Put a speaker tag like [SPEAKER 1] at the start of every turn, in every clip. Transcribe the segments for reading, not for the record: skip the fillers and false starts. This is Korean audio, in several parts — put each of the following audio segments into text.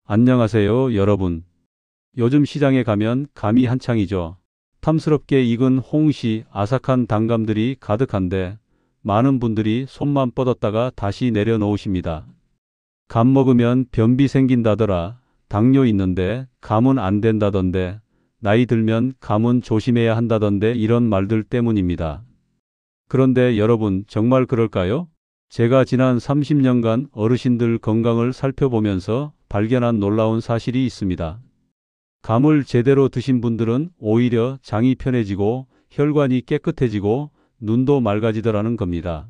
[SPEAKER 1] 안녕하세요, 여러분. 요즘 시장에 가면 감이 한창이죠. 탐스럽게 익은 홍시, 아삭한 단감들이 가득한데 많은 분들이 손만 뻗었다가 다시 내려놓으십니다. 감 먹으면 변비 생긴다더라. 당뇨 있는데 감은 안 된다던데. 나이 들면 감은 조심해야 한다던데 이런 말들 때문입니다. 그런데 여러분, 정말 그럴까요? 제가 지난 30년간 어르신들 건강을 살펴보면서 발견한 놀라운 사실이 있습니다. 감을 제대로 드신 분들은 오히려 장이 편해지고 혈관이 깨끗해지고 눈도 맑아지더라는 겁니다.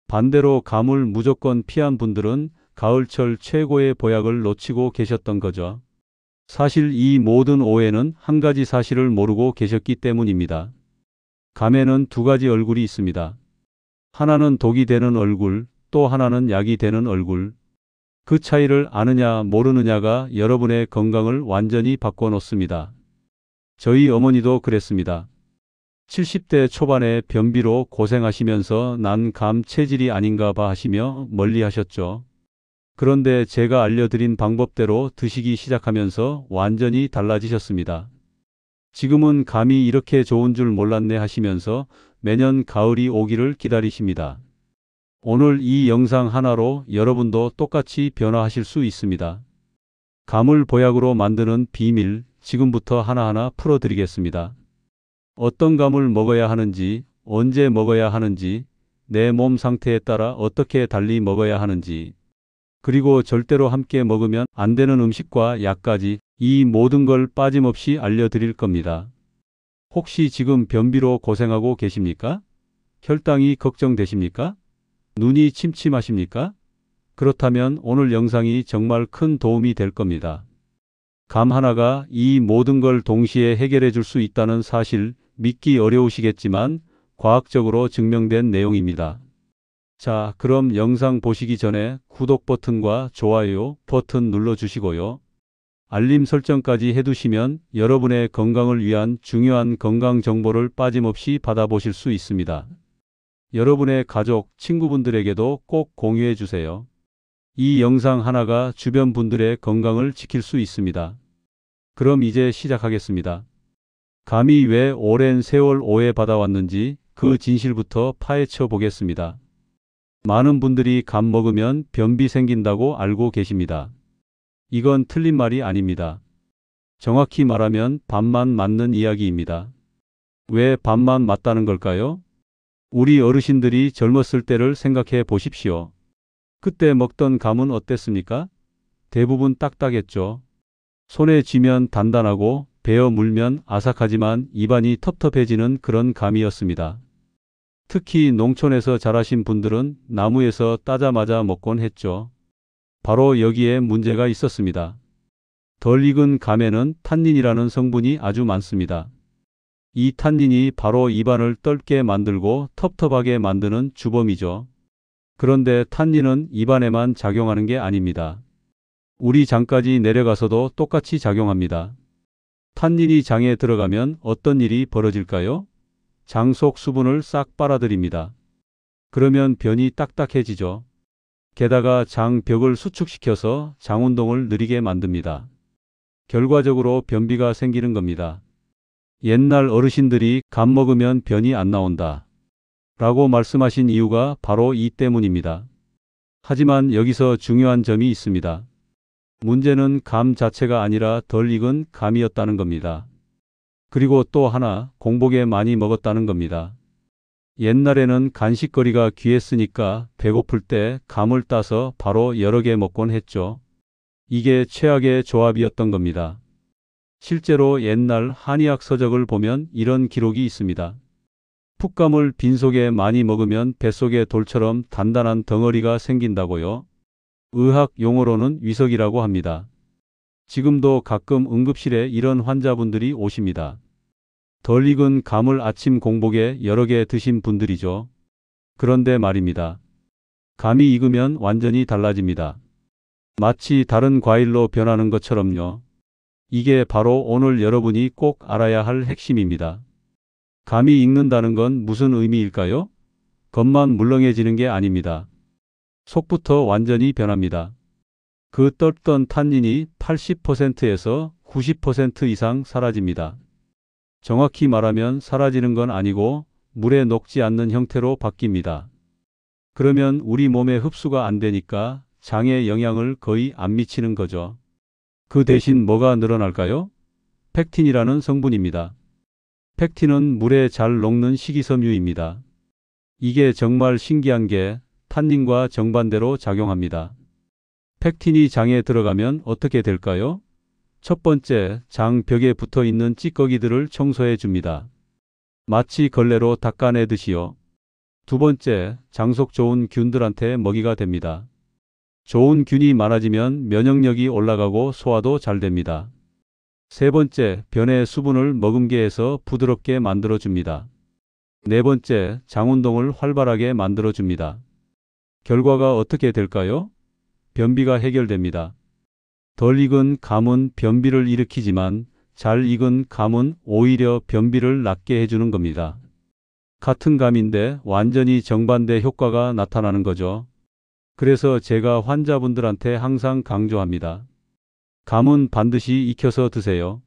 [SPEAKER 1] 반대로 감을 무조건 피한 분들은 가을철 최고의 보약을 놓치고 계셨던 거죠. 사실 이 모든 오해는 한 가지 사실을 모르고 계셨기 때문입니다. 감에는 두 가지 얼굴이 있습니다. 하나는 독이 되는 얼굴, 또 하나는 약이 되는 얼굴. 그 차이를 아느냐 모르느냐가 여러분의 건강을 완전히 바꿔놓습니다. 저희 어머니도 그랬습니다. 70대 초반에 변비로 고생하시면서 난 감 체질이 아닌가 봐 하시며 멀리 하셨죠. 그런데 제가 알려드린 방법대로 드시기 시작하면서 완전히 달라지셨습니다. 지금은 감이 이렇게 좋은 줄 몰랐네 하시면서 매년 가을이 오기를 기다리십니다. 오늘 이 영상 하나로 여러분도 똑같이 변화하실 수 있습니다. 감을 보약으로 만드는 비밀 지금부터 하나하나 풀어드리겠습니다. 어떤 감을 먹어야 하는지, 언제 먹어야 하는지, 내 몸 상태에 따라 어떻게 달리 먹어야 하는지, 그리고 절대로 함께 먹으면 안 되는 음식과 약까지 이 모든 걸 빠짐없이 알려드릴 겁니다. 혹시 지금 변비로 고생하고 계십니까? 혈당이 걱정되십니까? 눈이 침침하십니까? 그렇다면 오늘 영상이 정말 큰 도움이 될 겁니다. 감 하나가 이 모든 걸 동시에 해결해 줄 수 있다는 사실 믿기 어려우시겠지만 과학적으로 증명된 내용입니다. 자, 그럼 영상 보시기 전에 구독 버튼과 좋아요 버튼 눌러주시고요. 알림 설정까지 해두시면 여러분의 건강을 위한 중요한 건강 정보를 빠짐없이 받아보실 수 있습니다. 여러분의 가족, 친구분들에게도 꼭 공유해 주세요. 이 영상 하나가 주변 분들의 건강을 지킬 수 있습니다. 그럼 이제 시작하겠습니다. 감이 왜 오랜 세월 오해받아왔는지 그 진실부터 파헤쳐 보겠습니다. 많은 분들이 감 먹으면 변비 생긴다고 알고 계십니다. 이건 틀린 말이 아닙니다. 정확히 말하면 반만 맞는 이야기입니다. 왜 반만 맞다는 걸까요? 우리 어르신들이 젊었을 때를 생각해 보십시오. 그때 먹던 감은 어땠습니까? 대부분 딱딱했죠. 손에 쥐면 단단하고 베어 물면 아삭하지만 입안이 텁텁해지는 그런 감이었습니다. 특히 농촌에서 자라신 분들은 나무에서 따자마자 먹곤 했죠. 바로 여기에 문제가 있었습니다. 덜 익은 감에는 탄닌이라는 성분이 아주 많습니다. 이 탄닌이 바로 입안을 떫게 만들고 텁텁하게 만드는 주범이죠. 그런데 탄닌은 입안에만 작용하는 게 아닙니다. 우리 장까지 내려가서도 똑같이 작용합니다. 탄닌이 장에 들어가면 어떤 일이 벌어질까요? 장 속 수분을 싹 빨아들입니다. 그러면 변이 딱딱해지죠. 게다가 장벽을 수축시켜서 장 운동을 느리게 만듭니다. 결과적으로 변비가 생기는 겁니다. 옛날 어르신들이 감 먹으면 변이 안 나온다 라고 말씀하신 이유가 바로 이 때문입니다. 하지만 여기서 중요한 점이 있습니다. 문제는 감 자체가 아니라 덜 익은 감이었다는 겁니다. 그리고 또 하나, 공복에 많이 먹었다는 겁니다. 옛날에는 간식거리가 귀했으니까 배고플 때 감을 따서 바로 여러 개 먹곤 했죠. 이게 최악의 조합이었던 겁니다. 실제로 옛날 한의학 서적을 보면 이런 기록이 있습니다. 풋감을 빈속에 많이 먹으면 뱃속에 돌처럼 단단한 덩어리가 생긴다고요. 의학 용어로는 위석이라고 합니다. 지금도 가끔 응급실에 이런 환자분들이 오십니다. 덜 익은 감을 아침 공복에 여러 개 드신 분들이죠. 그런데 말입니다. 감이 익으면 완전히 달라집니다. 마치 다른 과일로 변하는 것처럼요. 이게 바로 오늘 여러분이 꼭 알아야 할 핵심입니다. 감이 익는다는 건 무슨 의미일까요? 겉만 물렁해지는 게 아닙니다. 속부터 완전히 변합니다. 그 떴던 탄닌이 80%에서 90% 이상 사라집니다. 정확히 말하면 사라지는 건 아니고 물에 녹지 않는 형태로 바뀝니다. 그러면 우리 몸에 흡수가 안 되니까 장에 영향을 거의 안 미치는 거죠. 그 대신 뭐가 늘어날까요? 펙틴이라는 성분입니다. 펙틴은 물에 잘 녹는 식이섬유입니다. 이게 정말 신기한 게 탄닌과 정반대로 작용합니다. 펙틴이 장에 들어가면 어떻게 될까요? 첫 번째, 장 벽에 붙어 있는 찌꺼기들을 청소해 줍니다. 마치 걸레로 닦아내듯이요. 두 번째, 장 속 좋은 균들한테 먹이가 됩니다. 좋은 균이 많아지면 면역력이 올라가고 소화도 잘 됩니다. 세 번째, 변의 수분을 머금게 해서 부드럽게 만들어 줍니다. 네 번째, 장 운동을 활발하게 만들어 줍니다. 결과가 어떻게 될까요? 변비가 해결됩니다. 덜 익은 감은 변비를 일으키지만 잘 익은 감은 오히려 변비를 낫게 해주는 겁니다. 같은 감인데 완전히 정반대 효과가 나타나는 거죠. 그래서 제가 환자분들한테 항상 강조합니다. 감은 반드시 익혀서 드세요.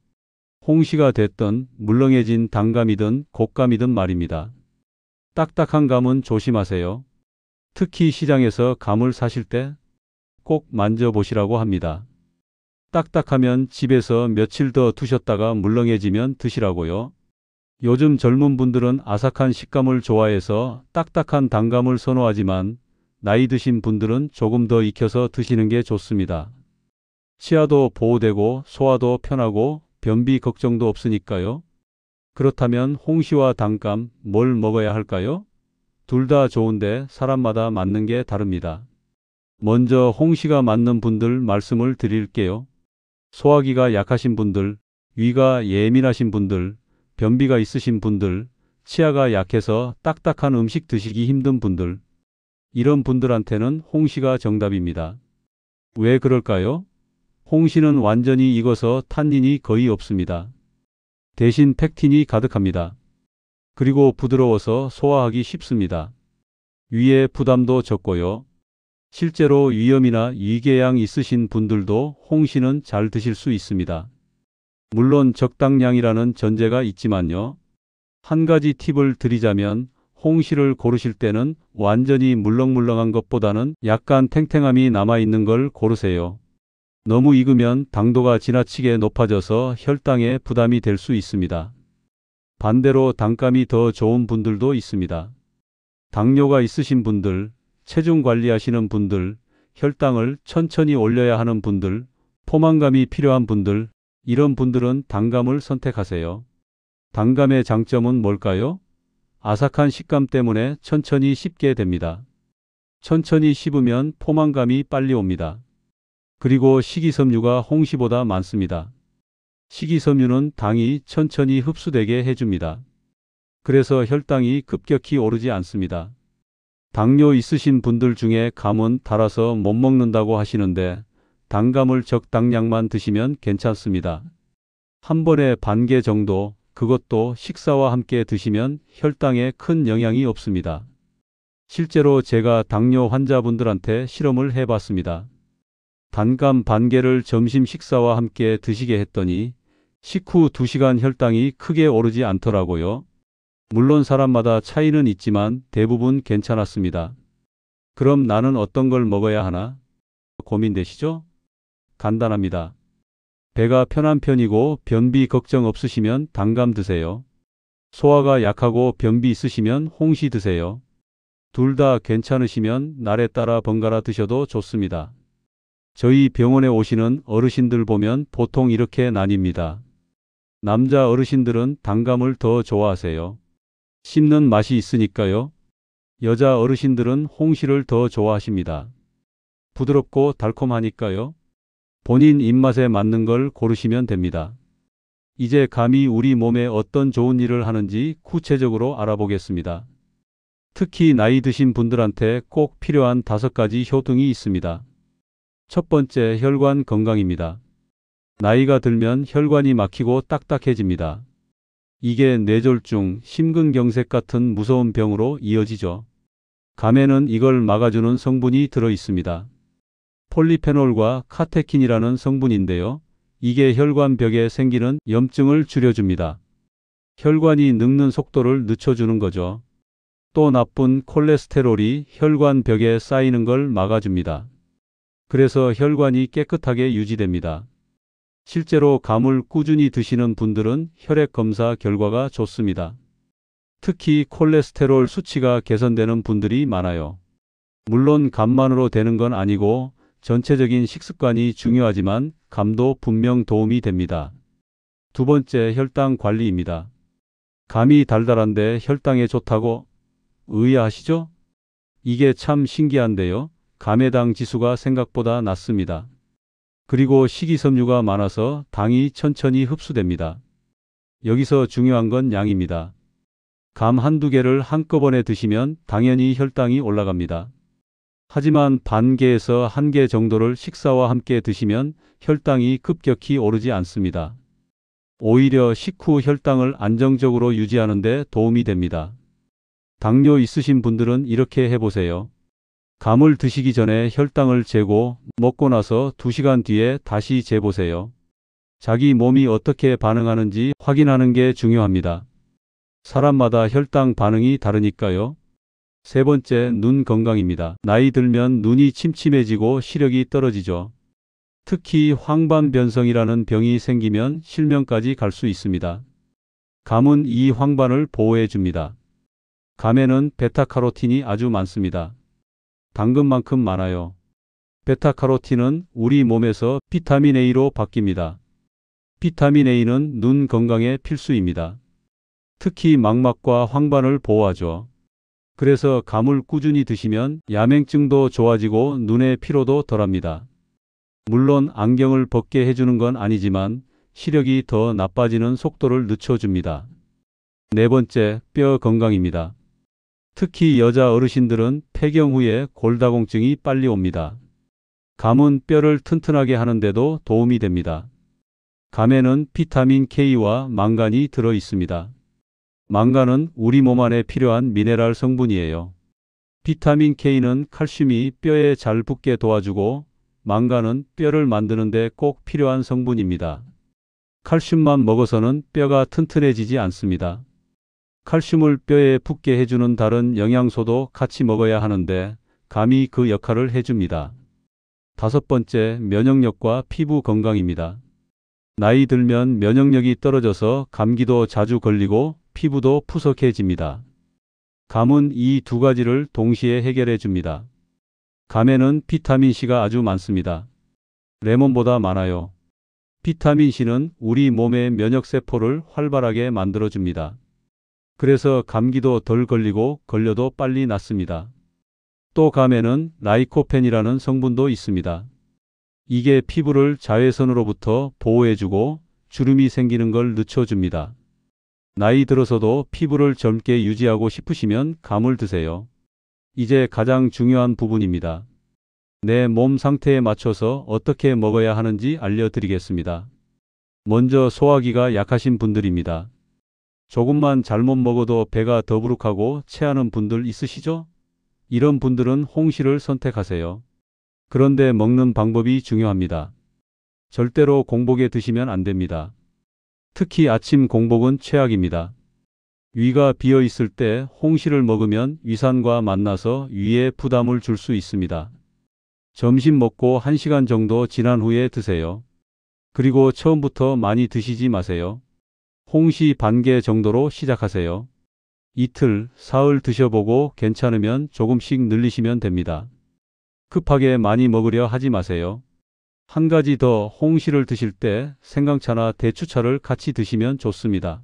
[SPEAKER 1] 홍시가 됐든 물렁해진 단감이든 곶감이든 말입니다. 딱딱한 감은 조심하세요. 특히 시장에서 감을 사실 때 꼭 만져보시라고 합니다. 딱딱하면 집에서 며칠 더 두셨다가 물렁해지면 드시라고요. 요즘 젊은 분들은 아삭한 식감을 좋아해서 딱딱한 단감을 선호하지만 나이 드신 분들은 조금 더 익혀서 드시는 게 좋습니다. 치아도 보호되고 소화도 편하고 변비 걱정도 없으니까요. 그렇다면 홍시와 단감 뭘 먹어야 할까요? 둘 다 좋은데 사람마다 맞는 게 다릅니다. 먼저 홍시가 맞는 분들 말씀을 드릴게요. 소화기가 약하신 분들, 위가 예민하신 분들, 변비가 있으신 분들, 치아가 약해서 딱딱한 음식 드시기 힘든 분들, 이런 분들한테는 홍시가 정답입니다. 왜 그럴까요? 홍시는 완전히 익어서 탄닌이 거의 없습니다. 대신 펙틴이 가득합니다. 그리고 부드러워서 소화하기 쉽습니다. 위에 부담도 적고요. 실제로 위염이나 위궤양 있으신 분들도 홍시는 잘 드실 수 있습니다. 물론 적당량이라는 전제가 있지만요. 한 가지 팁을 드리자면 홍시를 고르실 때는 완전히 물렁물렁한 것보다는 약간 탱탱함이 남아있는 걸 고르세요. 너무 익으면 당도가 지나치게 높아져서 혈당에 부담이 될 수 있습니다. 반대로 단감이 더 좋은 분들도 있습니다. 당뇨가 있으신 분들, 체중 관리하시는 분들, 혈당을 천천히 올려야 하는 분들, 포만감이 필요한 분들, 이런 분들은 단감을 선택하세요. 단감의 장점은 뭘까요? 아삭한 식감 때문에 천천히 씹게 됩니다. 천천히 씹으면 포만감이 빨리 옵니다. 그리고 식이섬유가 홍시보다 많습니다. 식이섬유는 당이 천천히 흡수되게 해줍니다. 그래서 혈당이 급격히 오르지 않습니다. 당뇨 있으신 분들 중에 감은 달아서 못 먹는다고 하시는데 단감을 적당량만 드시면 괜찮습니다. 한 번에 반 개 정도, 그것도 식사와 함께 드시면 혈당에 큰 영향이 없습니다. 실제로 제가 당뇨 환자분들한테 실험을 해봤습니다. 단감 반 개를 점심 식사와 함께 드시게 했더니 식후 2시간 혈당이 크게 오르지 않더라고요. 물론 사람마다 차이는 있지만 대부분 괜찮았습니다. 그럼 나는 어떤 걸 먹어야 하나? 고민되시죠? 간단합니다. 배가 편한 편이고 변비 걱정 없으시면 단감 드세요. 소화가 약하고 변비 있으시면 홍시 드세요. 둘 다 괜찮으시면 날에 따라 번갈아 드셔도 좋습니다. 저희 병원에 오시는 어르신들 보면 보통 이렇게 나뉩니다. 남자 어르신들은 단감을 더 좋아하세요. 씹는 맛이 있으니까요. 여자 어르신들은 홍시를 더 좋아하십니다. 부드럽고 달콤하니까요. 본인 입맛에 맞는 걸 고르시면 됩니다. 이제 감이 우리 몸에 어떤 좋은 일을 하는지 구체적으로 알아보겠습니다. 특히 나이 드신 분들한테 꼭 필요한 5가지 효능이 있습니다. 첫 번째, 혈관 건강입니다. 나이가 들면 혈관이 막히고 딱딱해집니다. 이게 뇌졸중, 심근경색 같은 무서운 병으로 이어지죠. 감에는 이걸 막아주는 성분이 들어 있습니다. 폴리페놀과 카테킨이라는 성분인데요. 이게 혈관벽에 생기는 염증을 줄여줍니다. 혈관이 늙는 속도를 늦춰주는 거죠. 또 나쁜 콜레스테롤이 혈관벽에 쌓이는 걸 막아줍니다. 그래서 혈관이 깨끗하게 유지됩니다. 실제로 감을 꾸준히 드시는 분들은 혈액 검사 결과가 좋습니다. 특히 콜레스테롤 수치가 개선되는 분들이 많아요. 물론 감만으로 되는 건 아니고 전체적인 식습관이 중요하지만 감도 분명 도움이 됩니다. 두 번째, 혈당 관리입니다. 감이 달달한데 혈당에 좋다고 의아하시죠? 이게 참 신기한데요. 감의 당 지수가 생각보다 낮습니다. 그리고 식이섬유가 많아서 당이 천천히 흡수됩니다. 여기서 중요한 건 양입니다. 감 한두 개를 한꺼번에 드시면 당연히 혈당이 올라갑니다. 하지만 반 개에서 한 개 정도를 식사와 함께 드시면 혈당이 급격히 오르지 않습니다. 오히려 식후 혈당을 안정적으로 유지하는 데 도움이 됩니다. 당뇨 있으신 분들은 이렇게 해보세요. 감을 드시기 전에 혈당을 재고 먹고 나서 2시간 뒤에 다시 재보세요. 자기 몸이 어떻게 반응하는지 확인하는 게 중요합니다. 사람마다 혈당 반응이 다르니까요. 세 번째, 눈 건강입니다. 나이 들면 눈이 침침해지고 시력이 떨어지죠. 특히 황반변성이라는 병이 생기면 실명까지 갈 수 있습니다. 감은 이 황반을 보호해 줍니다. 감에는 베타카로틴이 아주 많습니다. 당근만큼 많아요. 베타카로틴은 우리 몸에서 비타민 A로 바뀝니다. 비타민 A는 눈 건강에 필수입니다. 특히 망막과 황반을 보호하죠. 그래서 감을 꾸준히 드시면 야맹증도 좋아지고 눈의 피로도 덜합니다. 물론 안경을 벗게 해주는 건 아니지만 시력이 더 나빠지는 속도를 늦춰줍니다. 네 번째, 뼈 건강입니다. 특히 여자 어르신들은 폐경 후에 골다공증이 빨리 옵니다. 감은 뼈를 튼튼하게 하는데도 도움이 됩니다. 감에는 비타민 K와 망간이 들어 있습니다. 망간은 우리 몸 안에 필요한 미네랄 성분이에요. 비타민 K는 칼슘이 뼈에 잘 붙게 도와주고 망간은 뼈를 만드는 데 꼭 필요한 성분입니다. 칼슘만 먹어서는 뼈가 튼튼해지지 않습니다. 칼슘을 뼈에 붙게 해주는 다른 영양소도 같이 먹어야 하는데 감이 그 역할을 해줍니다. 다섯 번째, 면역력과 피부 건강입니다. 나이 들면 면역력이 떨어져서 감기도 자주 걸리고 피부도 푸석해집니다. 감은 이 두 가지를 동시에 해결해 줍니다. 감에는 비타민C가 아주 많습니다. 레몬보다 많아요. 비타민C는 우리 몸의 면역세포를 활발하게 만들어줍니다. 그래서 감기도 덜 걸리고 걸려도 빨리 낫습니다. 또 감에는 라이코펜이라는 성분도 있습니다. 이게 피부를 자외선으로부터 보호해주고 주름이 생기는 걸 늦춰줍니다. 나이 들어서도 피부를 젊게 유지하고 싶으시면 감을 드세요. 이제 가장 중요한 부분입니다. 내 몸 상태에 맞춰서 어떻게 먹어야 하는지 알려드리겠습니다. 먼저 소화기가 약하신 분들입니다. 조금만 잘못 먹어도 배가 더부룩하고 체하는 분들 있으시죠? 이런 분들은 홍시를 선택하세요. 그런데 먹는 방법이 중요합니다. 절대로 공복에 드시면 안 됩니다. 특히 아침 공복은 최악입니다. 위가 비어 있을 때 홍시를 먹으면 위산과 만나서 위에 부담을 줄 수 있습니다. 점심 먹고 1시간 정도 지난 후에 드세요. 그리고 처음부터 많이 드시지 마세요. 홍시 반 개 정도로 시작하세요. 이틀, 사흘 드셔보고 괜찮으면 조금씩 늘리시면 됩니다. 급하게 많이 먹으려 하지 마세요. 한 가지 더, 홍시를 드실 때 생강차나 대추차를 같이 드시면 좋습니다.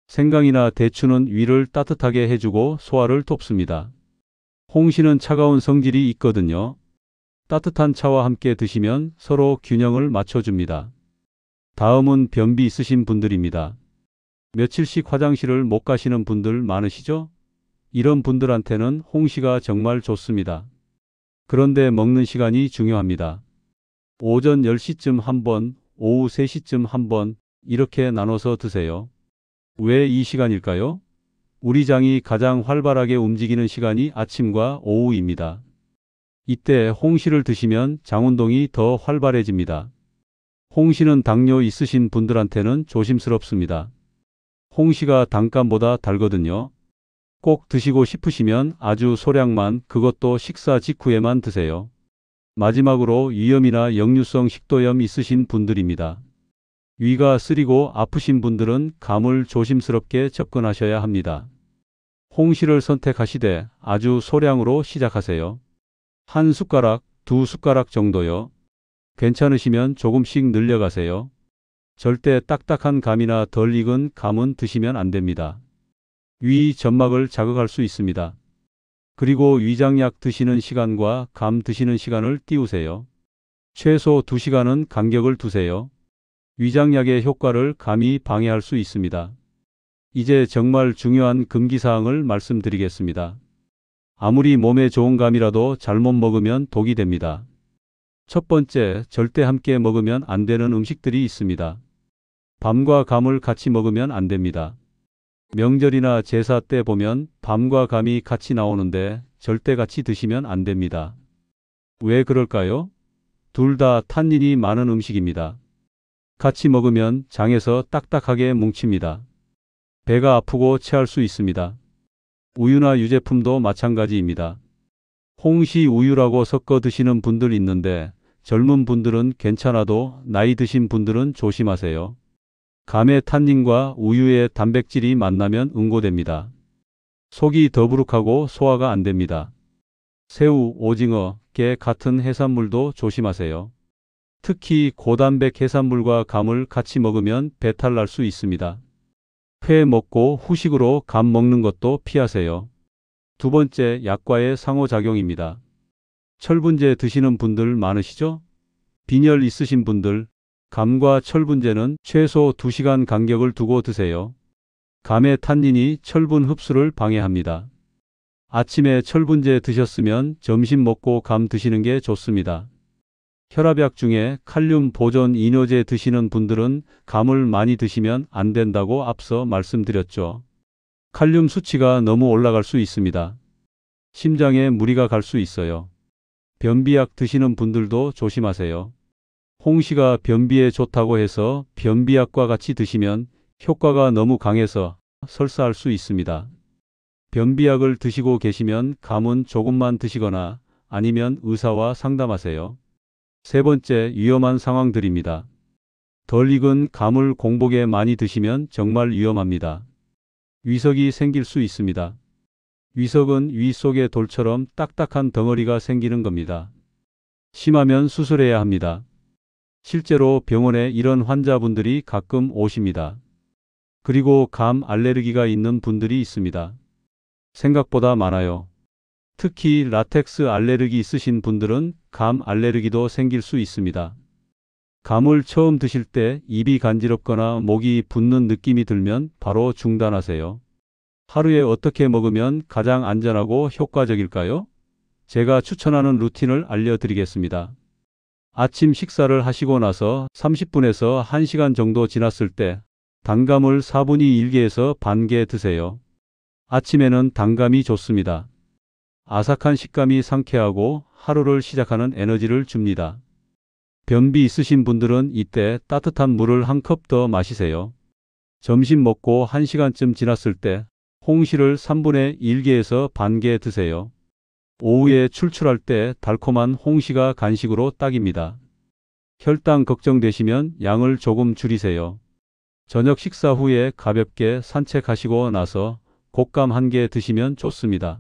[SPEAKER 1] 생강이나 대추는 위를 따뜻하게 해주고 소화를 돕습니다. 홍시는 차가운 성질이 있거든요. 따뜻한 차와 함께 드시면 서로 균형을 맞춰줍니다. 다음은 변비 있으신 분들입니다. 며칠씩 화장실을 못 가시는 분들 많으시죠? 이런 분들한테는 홍시가 정말 좋습니다. 그런데 먹는 시간이 중요합니다. 오전 10시쯤 한 번, 오후 3시쯤 한 번 이렇게 나눠서 드세요. 왜 이 시간일까요? 우리 장이 가장 활발하게 움직이는 시간이 아침과 오후입니다. 이때 홍시를 드시면 장운동이 더 활발해집니다. 홍시는 당뇨 있으신 분들한테는 조심스럽습니다. 홍시가 단감보다 달거든요. 꼭 드시고 싶으시면 아주 소량만, 그것도 식사 직후에만 드세요. 마지막으로 위염이나 역류성 식도염 있으신 분들입니다. 위가 쓰리고 아프신 분들은 감을 조심스럽게 접근하셔야 합니다. 홍시를 선택하시되 아주 소량으로 시작하세요. 한 숟가락, 두 숟가락 정도요. 괜찮으시면 조금씩 늘려가세요. 절대 딱딱한 감이나 덜 익은 감은 드시면 안 됩니다. 위 점막을 자극할 수 있습니다. 그리고 위장약 드시는 시간과 감 드시는 시간을 띄우세요. 최소 2시간은 간격을 두세요. 위장약의 효과를 감이 방해할 수 있습니다. 이제 정말 중요한 금기사항을 말씀드리겠습니다. 아무리 몸에 좋은 감이라도 잘못 먹으면 독이 됩니다. 첫 번째, 절대 함께 먹으면 안 되는 음식들이 있습니다. 밤과 감을 같이 먹으면 안 됩니다. 명절이나 제사 때 보면 밤과 감이 같이 나오는데 절대 같이 드시면 안 됩니다. 왜 그럴까요? 둘 다 탄닌이 많은 음식입니다. 같이 먹으면 장에서 딱딱하게 뭉칩니다. 배가 아프고 체할 수 있습니다. 우유나 유제품도 마찬가지입니다. 홍시 우유라고 섞어 드시는 분들 있는데 젊은 분들은 괜찮아도 나이 드신 분들은 조심하세요. 감의 탄닌과 우유의 단백질이 만나면 응고됩니다. 속이 더부룩하고 소화가 안 됩니다. 새우, 오징어, 게 같은 해산물도 조심하세요. 특히 고단백 해산물과 감을 같이 먹으면 배탈 날 수 있습니다. 회 먹고 후식으로 감 먹는 것도 피하세요. 두 번째, 약과의 상호작용입니다. 철분제 드시는 분들 많으시죠? 빈혈 있으신 분들, 감과 철분제는 최소 2시간 간격을 두고 드세요. 감의 탄닌이 철분 흡수를 방해합니다. 아침에 철분제 드셨으면 점심 먹고 감 드시는 게 좋습니다. 혈압약 중에 칼륨 보존 이뇨제 드시는 분들은 감을 많이 드시면 안 된다고 앞서 말씀드렸죠. 칼륨 수치가 너무 올라갈 수 있습니다. 심장에 무리가 갈 수 있어요. 변비약 드시는 분들도 조심하세요. 홍시가 변비에 좋다고 해서 변비약과 같이 드시면 효과가 너무 강해서 설사할 수 있습니다. 변비약을 드시고 계시면 감은 조금만 드시거나 아니면 의사와 상담하세요. 세 번째, 위험한 상황들입니다. 덜 익은 감을 공복에 많이 드시면 정말 위험합니다. 위석이 생길 수 있습니다. 위석은 위 속에 돌처럼 딱딱한 덩어리가 생기는 겁니다. 심하면 수술해야 합니다. 실제로 병원에 이런 환자분들이 가끔 오십니다. 그리고 감 알레르기가 있는 분들이 있습니다. 생각보다 많아요. 특히 라텍스 알레르기 있으신 분들은 감 알레르기도 생길 수 있습니다. 감을 처음 드실 때 입이 간지럽거나 목이 붓는 느낌이 들면 바로 중단하세요. 하루에 어떻게 먹으면 가장 안전하고 효과적일까요? 제가 추천하는 루틴을 알려드리겠습니다. 아침 식사를 하시고 나서 30분에서 1시간 정도 지났을 때 단감을 4분의 1개에서 반 개 드세요. 아침에는 단감이 좋습니다. 아삭한 식감이 상쾌하고 하루를 시작하는 에너지를 줍니다. 변비 있으신 분들은 이때 따뜻한 물을 한 컵 더 마시세요. 점심 먹고 1시간쯤 지났을 때 홍시를 3분의 1개에서 반 개 드세요. 오후에 출출할 때 달콤한 홍시가 간식으로 딱입니다. 혈당 걱정되시면 양을 조금 줄이세요. 저녁 식사 후에 가볍게 산책하시고 나서 곶감 1개 드시면 좋습니다.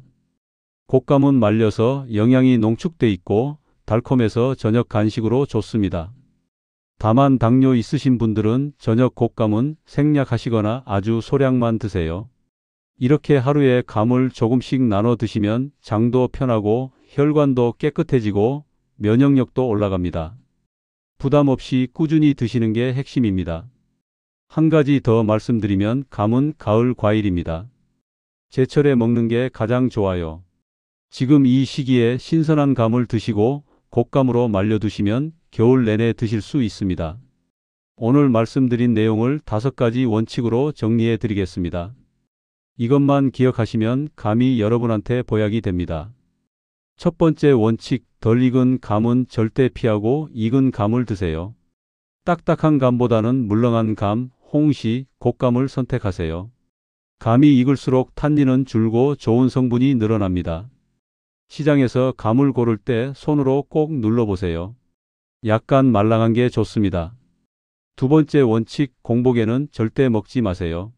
[SPEAKER 1] 곶감은 말려서 영양이 농축돼 있고 달콤해서 저녁 간식으로 좋습니다. 다만 당뇨 있으신 분들은 저녁 곶감은 생략하시거나 아주 소량만 드세요. 이렇게 하루에 감을 조금씩 나눠 드시면 장도 편하고 혈관도 깨끗해지고 면역력도 올라갑니다. 부담 없이 꾸준히 드시는 게 핵심입니다. 한 가지 더 말씀드리면 감은 가을 과일입니다. 제철에 먹는 게 가장 좋아요. 지금 이 시기에 신선한 감을 드시고 곶감으로 말려두시면 겨울 내내 드실 수 있습니다. 오늘 말씀드린 내용을 5가지 원칙으로 정리해 드리겠습니다. 이것만 기억하시면 감이 여러분한테 보약이 됩니다. 첫 번째 원칙, 덜 익은 감은 절대 피하고 익은 감을 드세요. 딱딱한 감보다는 물렁한 감, 홍시, 곶감을 선택하세요. 감이 익을수록 탄닌은 줄고 좋은 성분이 늘어납니다. 시장에서 감을 고를 때 손으로 꼭 눌러보세요. 약간 말랑한 게 좋습니다. 두 번째 원칙, 공복에는 절대 먹지 마세요.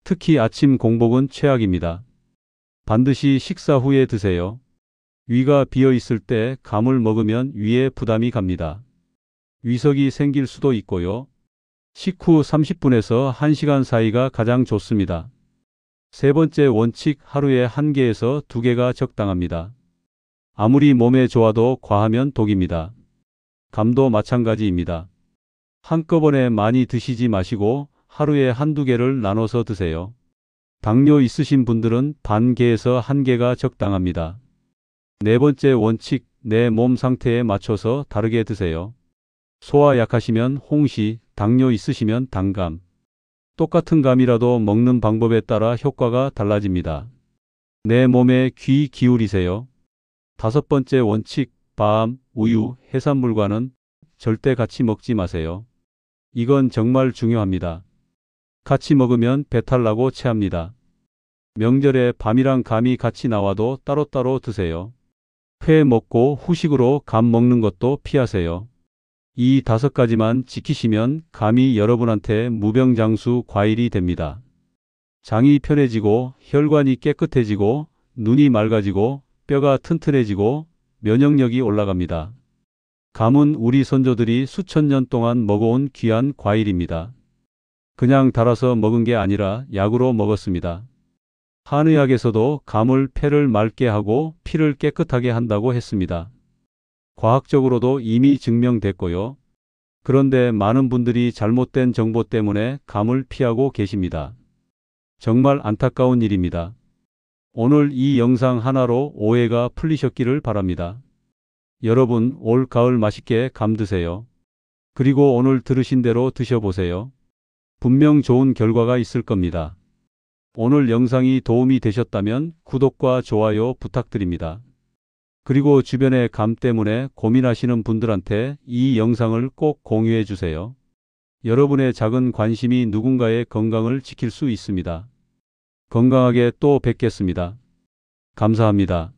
[SPEAKER 1] 특히 아침 공복은 최악입니다. 반드시 식사 후에 드세요. 위가 비어 있을 때 감을 먹으면 위에 부담이 갑니다. 위석이 생길 수도 있고요. 식후 30분에서 1시간 사이가 가장 좋습니다. 세 번째 원칙, 하루에 1개에서 2개가 적당합니다. 아무리 몸에 좋아도 과하면 독입니다. 감도 마찬가지입니다. 한꺼번에 많이 드시지 마시고 하루에 1~2개를 나눠서 드세요. 당뇨 있으신 분들은 반 개에서 1개가 적당합니다. 네 번째 원칙, 내 몸 상태에 맞춰서 다르게 드세요. 소화 약하시면 홍시, 당뇨 있으시면 단감. 똑같은 감이라도 먹는 방법에 따라 효과가 달라집니다. 내 몸에 귀 기울이세요. 다섯 번째 원칙, 밤, 우유, 해산물과는 절대 같이 먹지 마세요. 이건 정말 중요합니다. 같이 먹으면 배탈 나고 체합니다. 명절에 밤이랑 감이 같이 나와도 따로따로 드세요. 회 먹고 후식으로 감 먹는 것도 피하세요. 이 5가지만 지키시면 감이 여러분한테 무병장수 과일이 됩니다. 장이 편해지고 혈관이 깨끗해지고 눈이 맑아지고 뼈가 튼튼해지고 면역력이 올라갑니다. 감은 우리 선조들이 수천 년 동안 먹어온 귀한 과일입니다. 그냥 달아서 먹은 게 아니라 약으로 먹었습니다. 한의학에서도 감을 폐를 맑게 하고 피를 깨끗하게 한다고 했습니다. 과학적으로도 이미 증명됐고요. 그런데 많은 분들이 잘못된 정보 때문에 감을 피하고 계십니다. 정말 안타까운 일입니다. 오늘 이 영상 하나로 오해가 풀리셨기를 바랍니다. 여러분, 올 가을 맛있게 감 드세요. 그리고 오늘 들으신 대로 드셔보세요. 분명 좋은 결과가 있을 겁니다. 오늘 영상이 도움이 되셨다면 구독과 좋아요 부탁드립니다. 그리고 주변에 감 때문에 고민하시는 분들한테 이 영상을 꼭 공유해 주세요. 여러분의 작은 관심이 누군가의 건강을 지킬 수 있습니다. 건강하게 또 뵙겠습니다. 감사합니다.